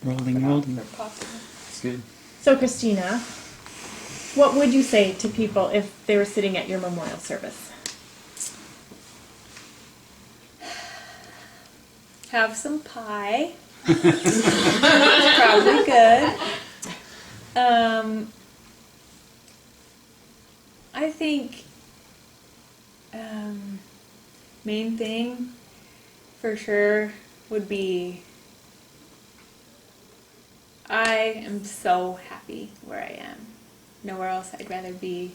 Rolling. It's good. So, Christina, what would you say to people if they were sitting at your memorial service? Have some pie. It's probably good. I think main thing for sure would be I am so happy where I am. Nowhere else I'd rather be.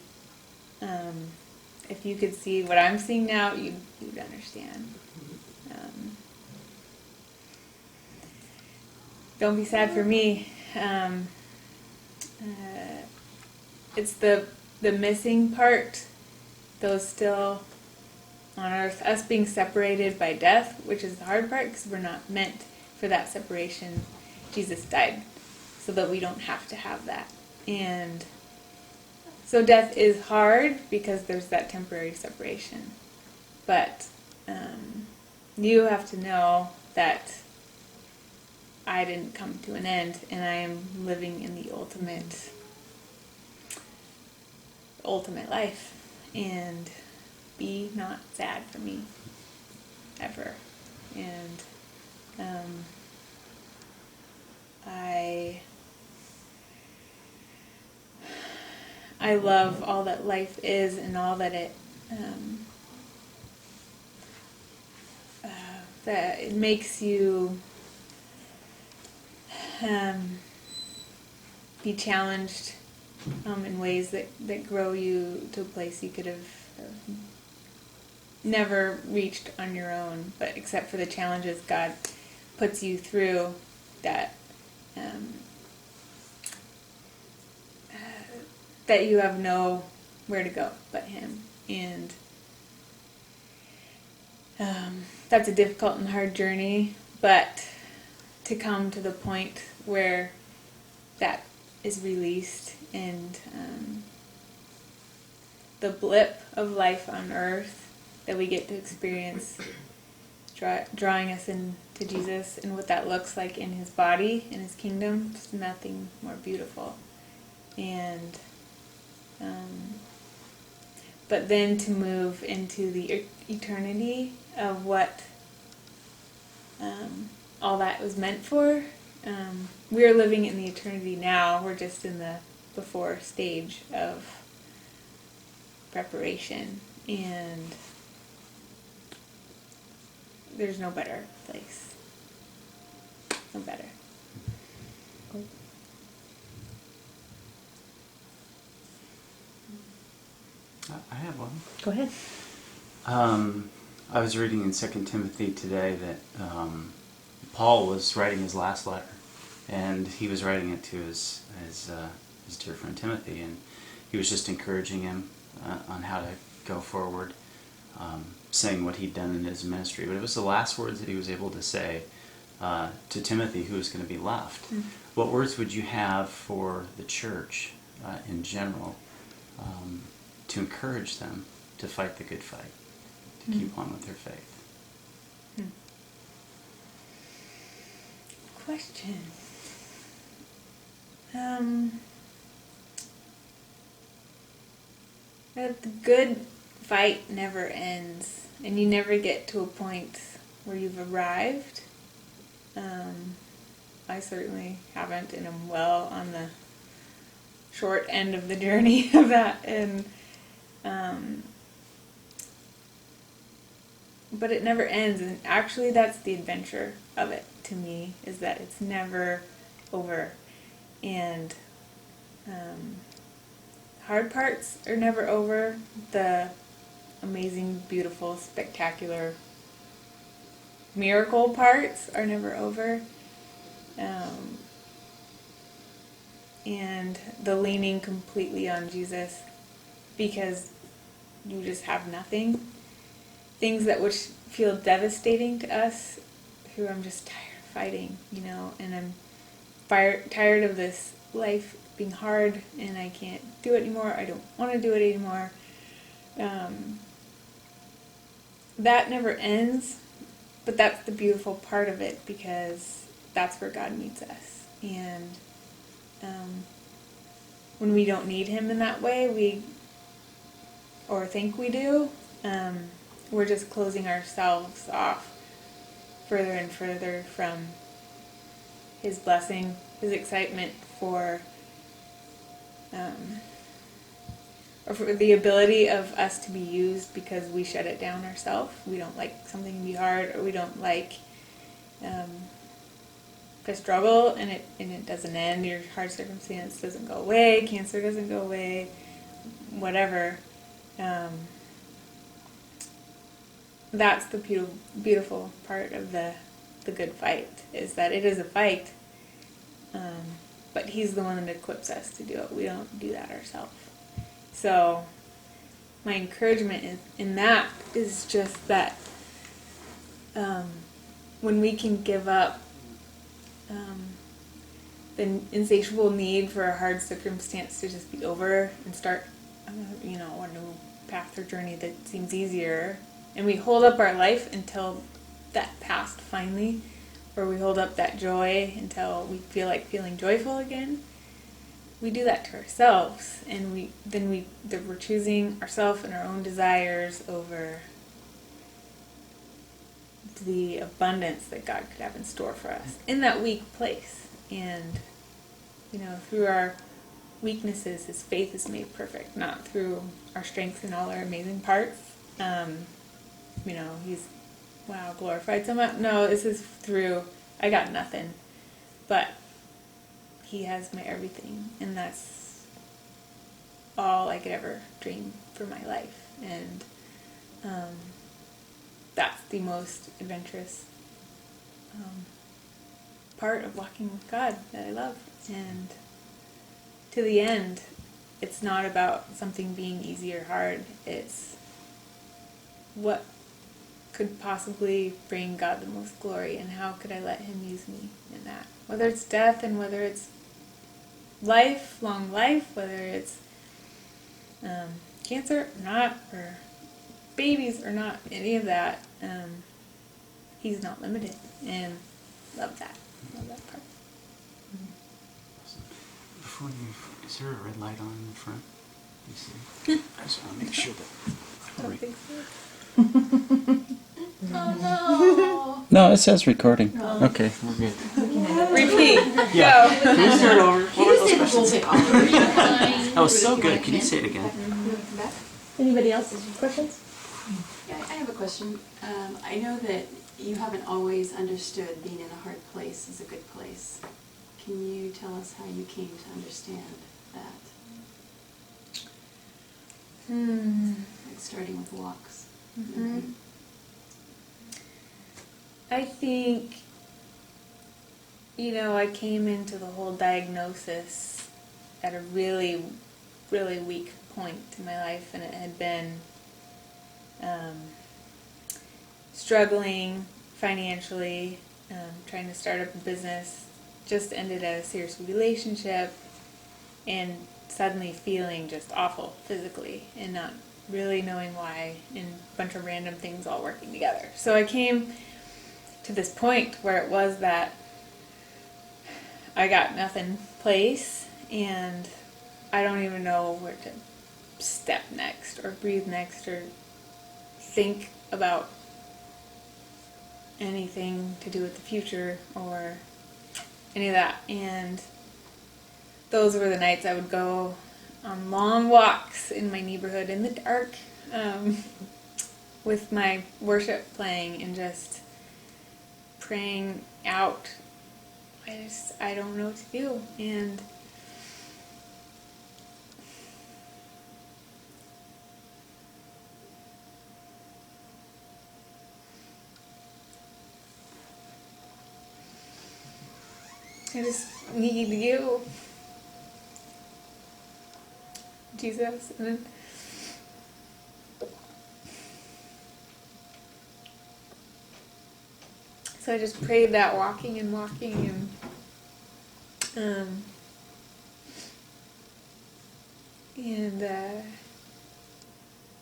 If you could see what I'm seeing now, you'd understand. Don't be sad for me. It's the missing part, those still on earth, us being separated by death, which is the hard part because we're not meant for that separation. Jesus died so that we don't have to have that. And so death is hard because there's that temporary separation. But you have to know that I didn't come to an end, and I am living in the ultimate life. And be not sad for me, ever. And I love all that life is and all that it that it makes you be challenged in ways that grow you to a place you could have never reached on your own, but except for the challenges God puts you through, that that you have nowhere to go but Him. And that's a difficult and hard journey, but to come to the point where that is released and the blip of life on earth that we get to experience, drawing us into Jesus and what that looks like in His body, in His kingdom, just nothing more beautiful. And but then to move into the eternity of what all that was meant for. We are living in the eternity now. We're just in the before stage of preparation, and there's no better place. No better. I have one. Go ahead. I was reading in 2 Timothy today that Paul was writing his last letter, and he was writing it to his dear friend Timothy, and he was just encouraging him on how to go forward, saying what he'd done in his ministry. But it was the last words that he was able to say to Timothy, who was going to be left. Mm-hmm. What words would you have for the church in general to encourage them to fight the good fight, to keep on with their faith? Question. The good fight never ends, and you never get to a point where you've arrived. I certainly haven't, and I'm well on the short end of the journey of that. And but it never ends, and actually that's the adventure of it to me, is that it's never over. And hard parts are never over. The amazing, beautiful, spectacular, miracle parts are never over. And the leaning completely on Jesus because you just have nothing. Things that would feel devastating to us, who I'm just tired of fighting, and I'm tired of this life being hard, and I can't do it anymore. I don't want to do it anymore. That never ends, but that's the beautiful part of it, because that's where God meets us. And when we don't need him in that way, or think we do, we're just closing ourselves off further and further from his blessing, his excitement for, or for the ability of us to be used because we shut it down ourselves. We don't like something to be hard, or we don't like to struggle, and it doesn't end. Your hard circumstance doesn't go away. Cancer doesn't go away. Whatever. That's the beautiful part of the good fight, is that it is a fight, but he's the one that equips us to do it. We don't do that ourselves. So my encouragement in that is just that when we can give up the insatiable need for a hard circumstance to just be over and start a new path or journey that seems easier, and we hold up our life until that passed finally, or we hold up that joy until we feel like feeling joyful again. We do that to ourselves, and we're choosing ourselves and our own desires over the abundance that God could have in store for us in that weak place. And through our weaknesses, his faith is made perfect, not through our strengths and all our amazing parts. He's glorified so much. No, this is through, I got nothing, but he has my everything, and that's all I could ever dream for my life. And that's the most adventurous part of walking with God that I love. And to the end, it's not about something being easy or hard. It's what could possibly bring God the most glory, and how could I let him use me in that? Whether it's death, and whether it's long life, whether it's cancer or not, or babies or not, any of that, he's not limited, and love that part. Before you, is there a red light on in the front? You see? I just want to make sure that. Don't think so. Oh No, it says recording. Oh. Okay, we're good. Repeat. Yeah. Go. Can we start over? What were those questions? That That was so good. Can you say it again? Anybody else? Questions? Yeah, I have a question. I know that you haven't always understood being in a hard place is a good place. Can you tell us how you came to understand that? Like starting with walks. Mm-hmm. I think, I came into the whole diagnosis at a really, really weak point in my life, and it had been struggling financially, trying to start up a business, just ended a serious relationship, and suddenly feeling just awful physically and not really knowing why, and a bunch of random things all working together. So I came to this point where it was that I got nothing place, and I don't even know where to step next, or breathe next, or think about anything to do with the future or any of that. And those were the nights I would go on long walks in my neighborhood in the dark, with my worship playing and just praying out. I don't know what to do. And I just need you, Jesus. And then so I just prayed that walking, and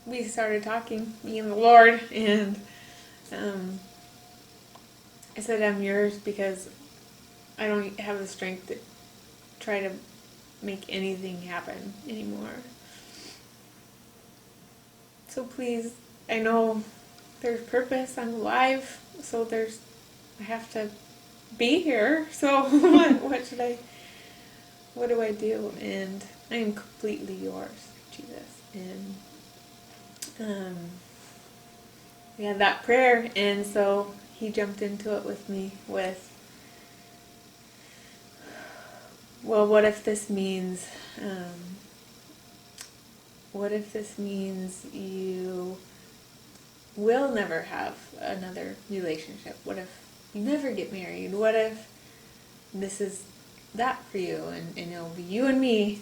we started talking, me and the Lord, and I said, I'm yours because I don't have the strength to try to make anything happen anymore. So please, I know there's purpose, I'm alive, so I have to be here, so what do I do? And I am completely yours, Jesus. And we had that prayer, and so he jumped into it with me with, well, what if this means you will never have another relationship? What if you never get married? What if this is that for you, and it'll be you and me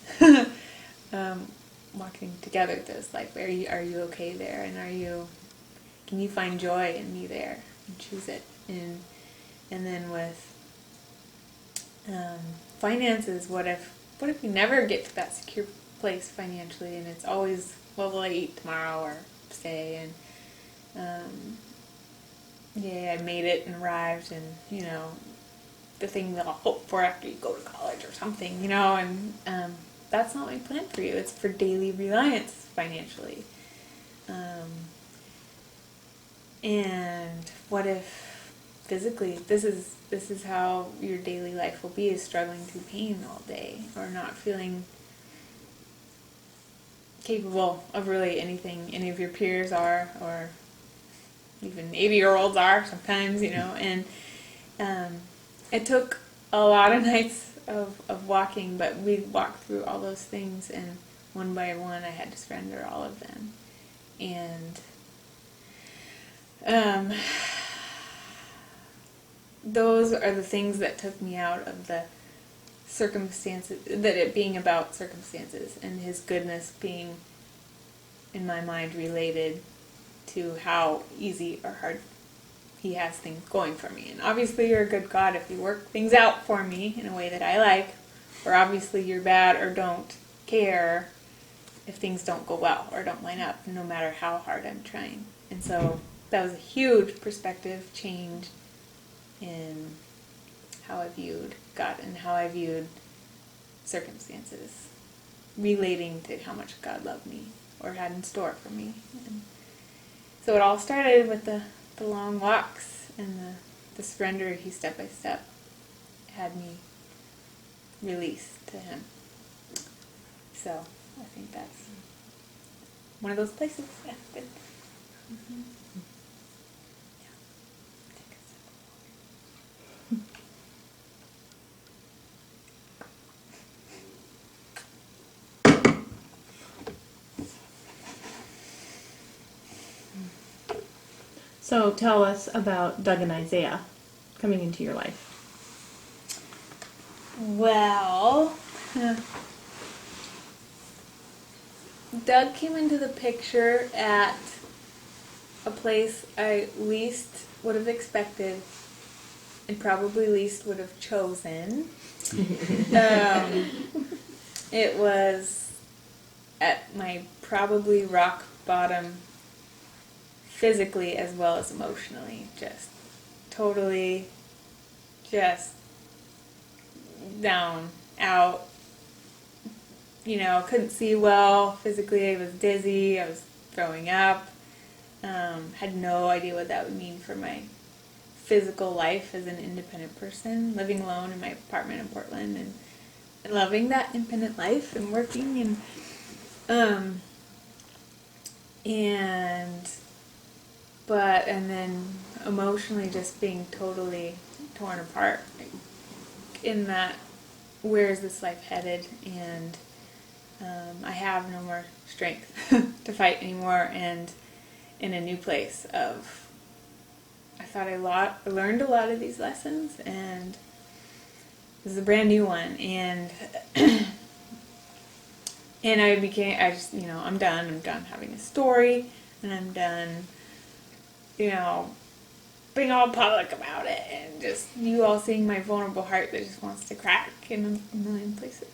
walking together this life? Are you okay there? And can you find joy in me there and choose it? And then with finances, what if you never get to that secure place financially, and it's always, what will I eat tomorrow, or stay, and I made it and arrived, and the thing that I'll hope for after you go to college or something, and that's not my plan for you. It's for daily reliance financially. And what if physically this is how your daily life will be, is struggling through pain all day, or not feeling capable of really anything any of your peers are, or even 80-year-olds are sometimes, and it took a lot of nights of walking, but we walked through all those things, and one by one I had to surrender all of them. And those are the things that took me out of the circumstances, that it being about circumstances, and his goodness being, in my mind, related to how easy or hard he has things going for me. And obviously you're a good God if you work things out for me in a way that I like, or obviously you're bad or don't care if things don't go well or don't line up, no matter how hard I'm trying. And so that was a huge perspective change in how I viewed God and how I viewed circumstances, relating to how much God loved me or had in store for me. And so it all started with the long walks and the surrender he step by step had me release to him. So I think that's one of those places. Yeah, good. Mm-hmm. Yeah. Take a sip of water. So tell us about Doug and Isaiah coming into your life. Well, Doug came into the picture at a place I least would have expected and probably least would have chosen. It was at my probably rock bottom, physically as well as emotionally, just totally just down, out, couldn't see well physically. I was dizzy, I was throwing up, had no idea what that would mean for my physical life as an independent person, living alone in my apartment in Portland, and loving that independent life and working, and then emotionally just being totally torn apart in that, where is this life headed? And I have no more strength to fight anymore, and in a new place of, I thought I learned a lot of these lessons, and this is a brand new one, and and I'm done having a story, and I'm done, being all public about it, and just you all seeing my vulnerable heart that just wants to crack in a million places.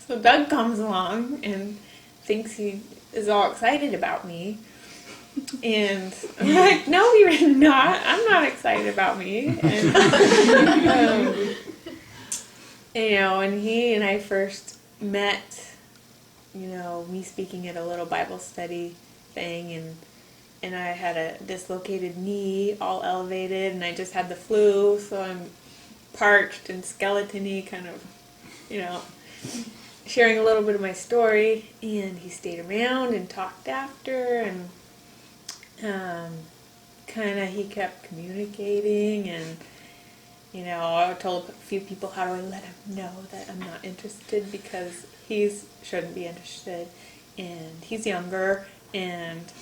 So So Doug comes along and thinks he is all excited about me. And I'm like, no, you're not. I'm not excited about me. And, when he and I first met, me speaking at a little Bible study thing, and I had a dislocated knee, all elevated, and I just had the flu, so I'm parched and skeleton-y, kind of, sharing a little bit of my story. And he stayed around and talked after, and he kept communicating, and I told a few people, how do I let him know that I'm not interested, because he shouldn't be interested, and he's younger, and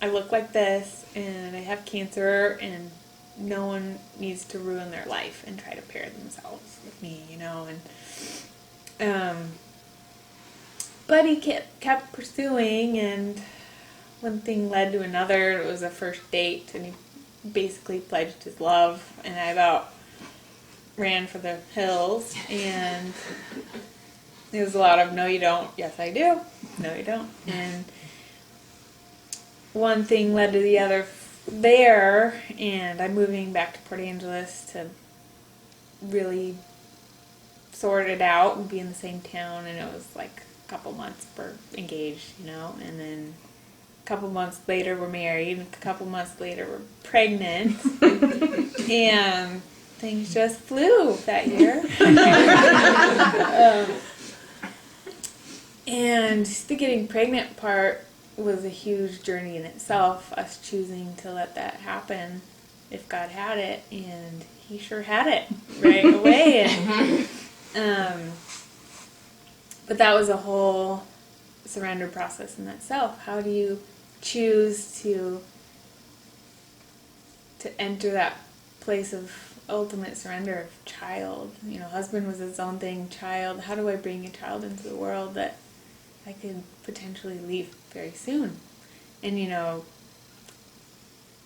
I look like this, and I have cancer, and no one needs to ruin their life and try to pair themselves with me, but he kept pursuing, and one thing led to another. It was a first date, and he basically pledged his love, and I about ran for the hills, and there was a lot of, no you don't, yes I do, no you don't, and one thing led to the other there, and I'm moving back to Port Angeles to really sort it out and be in the same town, and it was like a couple months for engaged, and then a couple months later we're married, and a couple months later we're pregnant, and things just flew that year. And the getting pregnant part was a huge journey in itself, us choosing to let that happen if God had it, and he sure had it right away. And, but that was a whole surrender process in itself. How do you choose to enter that place of ultimate surrender of child? Husband was his own thing, child. How do I bring a child into the world that I could potentially leave very soon? And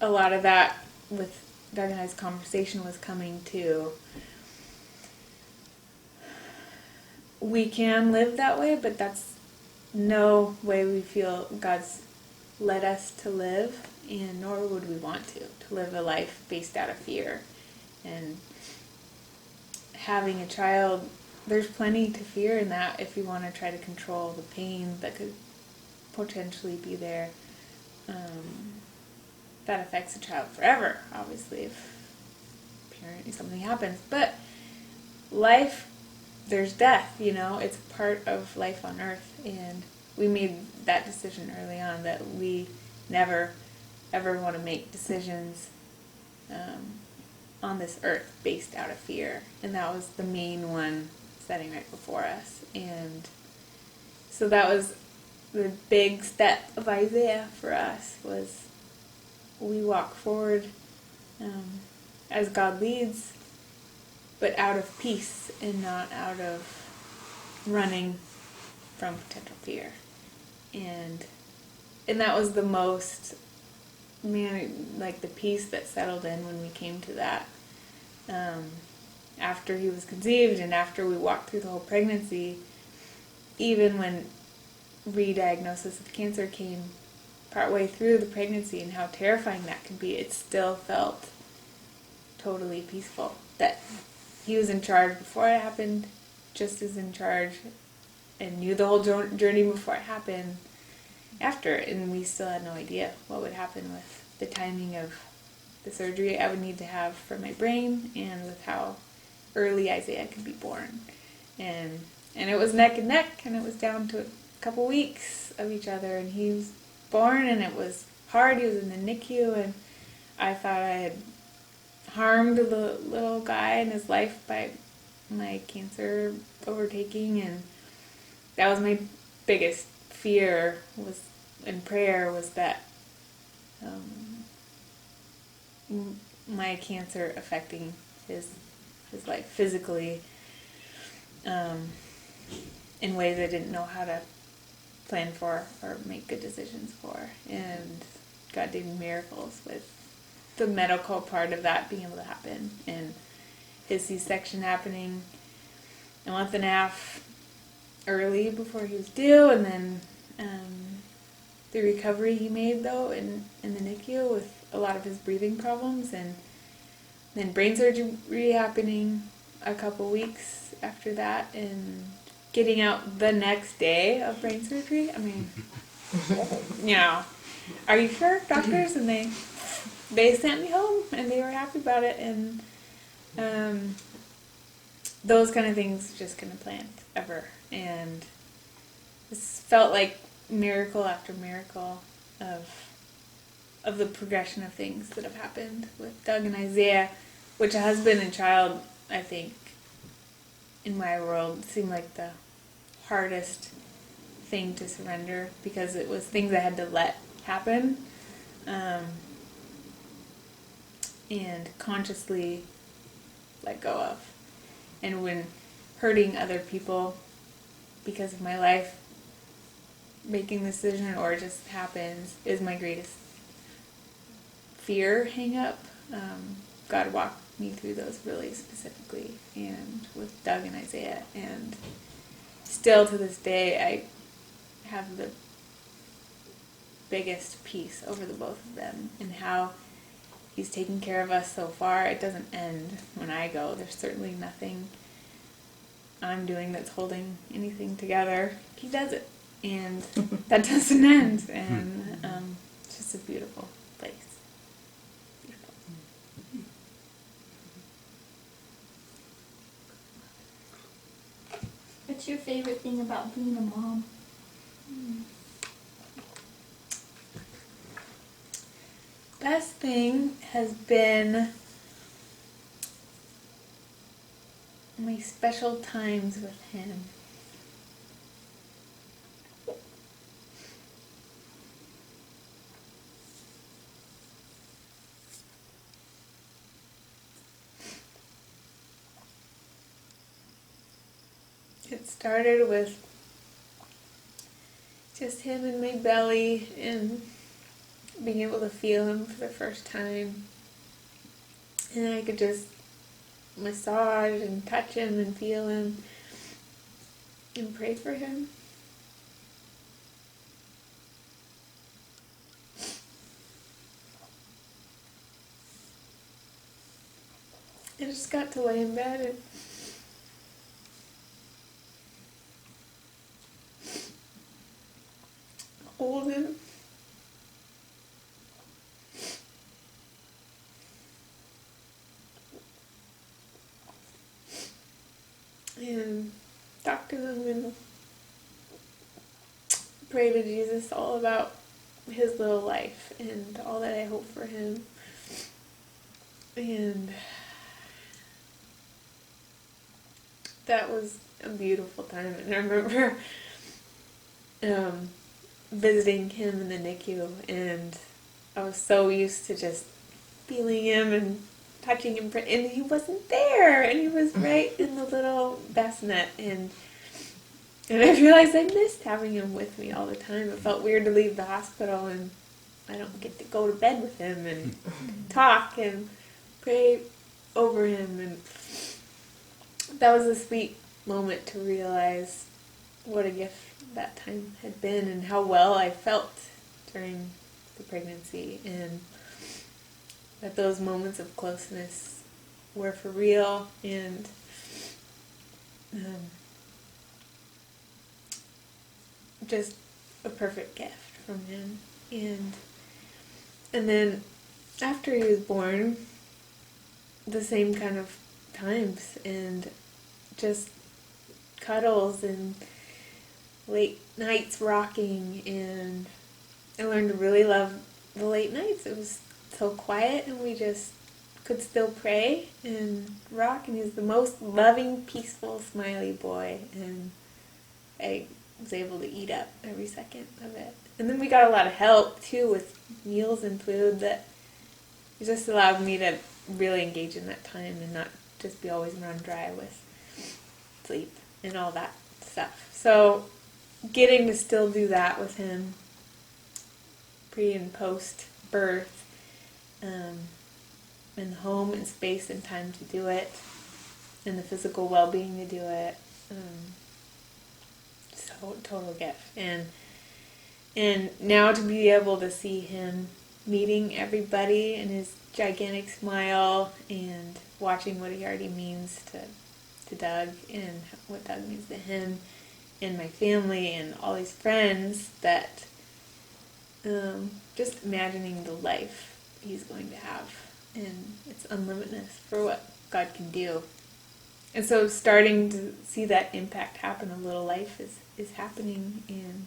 a lot of that with Doug and I's conversation was coming to, we can live that way, but that's no way we feel God's led us to live, and nor would we want to live a life based out of fear. And having a child, there's plenty to fear in that if you want to try to control the pain that could potentially be there. That affects a child forever, obviously, if something happens. But life, there's death, it's part of life on earth, and we made that decision early on that we never ever want to make decisions on this earth based out of fear, and that was the main one setting right before us. And so that was the big step of Isaiah for us, was we walk forward as God leads, but out of peace and not out of running from potential fear. And that was the most, like the peace that settled in when we came to that. After he was conceived and after we walked through the whole pregnancy, even when re-diagnosis of cancer came partway through the pregnancy and how terrifying that can be, it still felt totally peaceful. That he was in charge before it happened, just as in charge, and knew the whole journey before it happened after, and we still had no idea what would happen with the timing of the surgery I would need to have for my brain, and with how early Isaiah could be born. And it was neck and neck, and it was down to a couple weeks of each other, and he was born, and it was hard. He was in the NICU, and I thought I had harmed the little guy in his life by my cancer overtaking, and that was my biggest fear was in prayer, was that my cancer affecting his life physically in ways I didn't know how to plan for or make good decisions for. And God did miracles with the medical part of that being able to happen, and his C-section happening a month and a half early before he was due, and then the recovery he made though in the NICU with a lot of his breathing problems, and then brain surgery happening a couple weeks after that, and getting out the next day of brain surgery. I mean, are you sure, doctors? And they sent me home, and they were happy about it, and those kind of things just couldn't plan ever. And this felt like miracle after miracle of the progression of things that have happened with Doug and Isaiah, which a husband and child, I think, in my world, seemed like the hardest thing to surrender, because it was things I had to let happen, and consciously let go of. And when hurting other people because of my life, making the decision or it just happens is my greatest fear hang up. God walked me through those really specifically, and with Doug and Isaiah, and still to this day I have the biggest peace over the both of them, and how he's taken care of us so far. It doesn't end when I go. There's certainly nothing I'm doing that's holding anything together. He does it, and that doesn't end, and it's just a beautiful place. Beautiful. What's your favorite thing about being a mom? Best thing has been my special times with him. It started with just him in my belly and being able to feel him for the first time. And I could just massage and touch him and feel him and pray for him. I just got to lay in bed and hold him. And talk to him and pray to Jesus all about his little life and all that I hope for him. And that was a beautiful time. And I remember visiting him in the NICU, and I was so used to just feeling him and touching him, and he wasn't there, and he was right in the little bassinet, and I realized I missed having him with me all the time. It felt weird to leave the hospital and I don't get to go to bed with him and talk and pray over him, and that was a sweet moment to realize what a gift that time had been and how well I felt during the pregnancy, and that those moments of closeness were for real, and just a perfect gift from him. And then after he was born, the same kind of times, and just cuddles and late nights rocking, and I learned to really love the late nights. It was so quiet, and we just could still pray and rock, and he's the most loving, peaceful, smiley boy, and I was able to eat up every second of it. And then we got a lot of help too with meals and food that just allowed me to really engage in that time and not just be always run dry with sleep and all that stuff. So getting to still do that with him pre and post birth, and the home and space and time to do it, and the physical well-being to do it, total gift. And now to be able to see him meeting everybody and his gigantic smile and watching what he already means to Doug and what Doug means to him and my family and all these friends, that just imagining the life he's going to have, and it's unlimited for what God can do. And so starting to see that impact happen, a little life is happening, and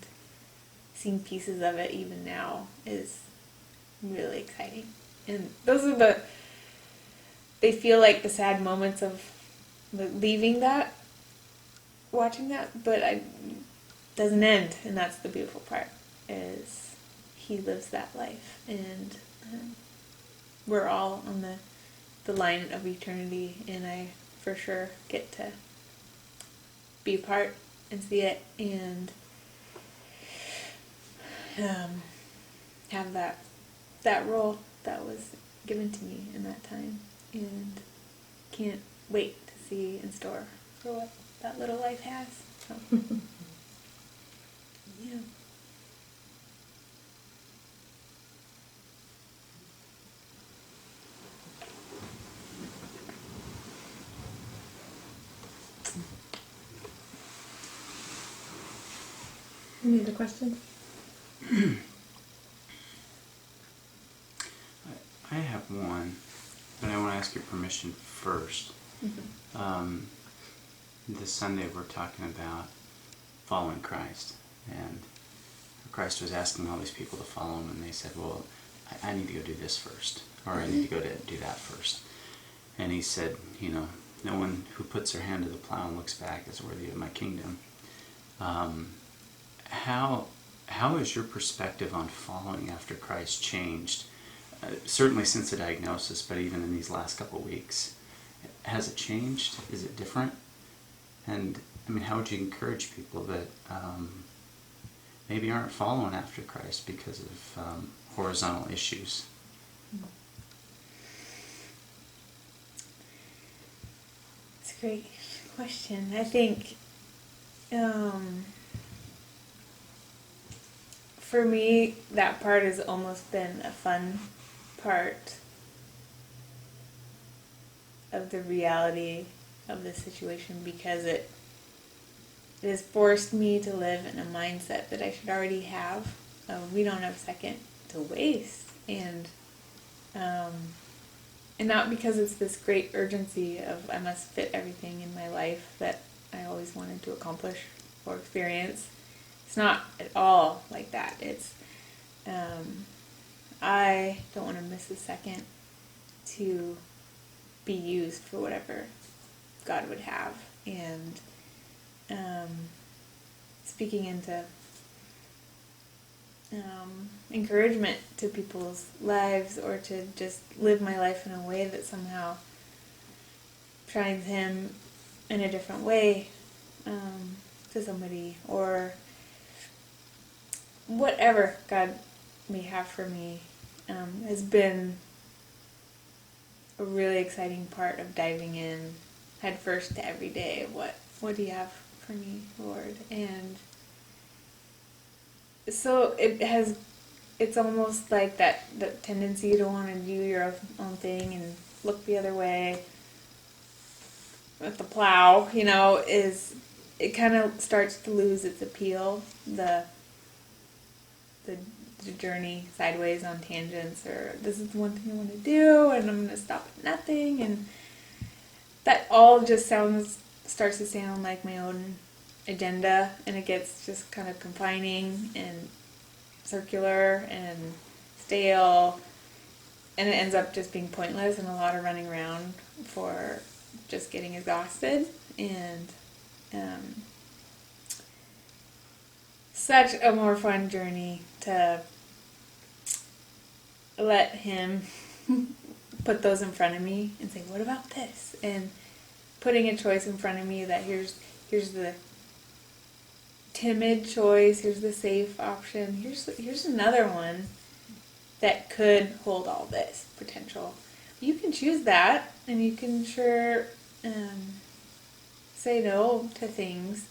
seeing pieces of it even now is really exciting. And those are they feel like the sad moments of leaving that, watching that, but it doesn't end, and that's the beautiful part, is he lives that life, and we're all on the line of eternity, and I for sure get to be a part and see it, and have that role that was given to me in that time, and can't wait to see in store for what that little life has. So, yeah. Any other questions? I have one, but I want to ask your permission first. This Sunday we're talking about following Christ, and Christ was asking all these people to follow him, and they said, well, I need to go do this first, or I need to go do that first. And he said, no one who puts their hand to the plow and looks back is worthy of my kingdom. How has your perspective on following after Christ changed? Certainly since the diagnosis, but even in these last couple of weeks. Has it changed? Is it different? And, how would you encourage people that maybe aren't following after Christ because of horizontal issues? It's a great question. I think for me, that part has almost been a fun part of the reality of the situation, because it has forced me to live in a mindset that I should already have. We don't have a second to waste, and not because it's this great urgency of I must fit everything in my life that I always wanted to accomplish or experience. It's not at all like that. It's I don't want to miss a second to be used for whatever God would have. And speaking into encouragement to people's lives, or to just live my life in a way that somehow shines him in a different way to somebody, or whatever God may have for me, has been a really exciting part of diving in head first to every day. What do you have for me, Lord? And so it's almost like that tendency to want to do your own thing and look the other way with the plow, it kind of starts to lose its appeal. The journey sideways on tangents, or this is the one thing I want to do, and I'm going to stop at nothing, and that all just starts to sound like my own agenda, and it gets just kind of confining and circular and stale, and it ends up just being pointless, and a lot of running around for just getting exhausted, and such a more fun journey to let him put those in front of me and say, what about this? And putting a choice in front of me that here's the timid choice, here's the safe option, here's another one that could hold all this potential. You can choose that, and you can sure say no to things,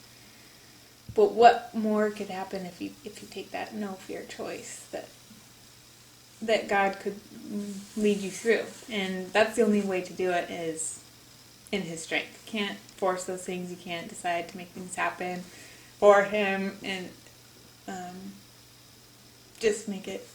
But what more could happen if you take that no fear choice that God could lead you through, and that's the only way to do it is in His strength. You can't force those things. You can't decide to make things happen for Him, and just make it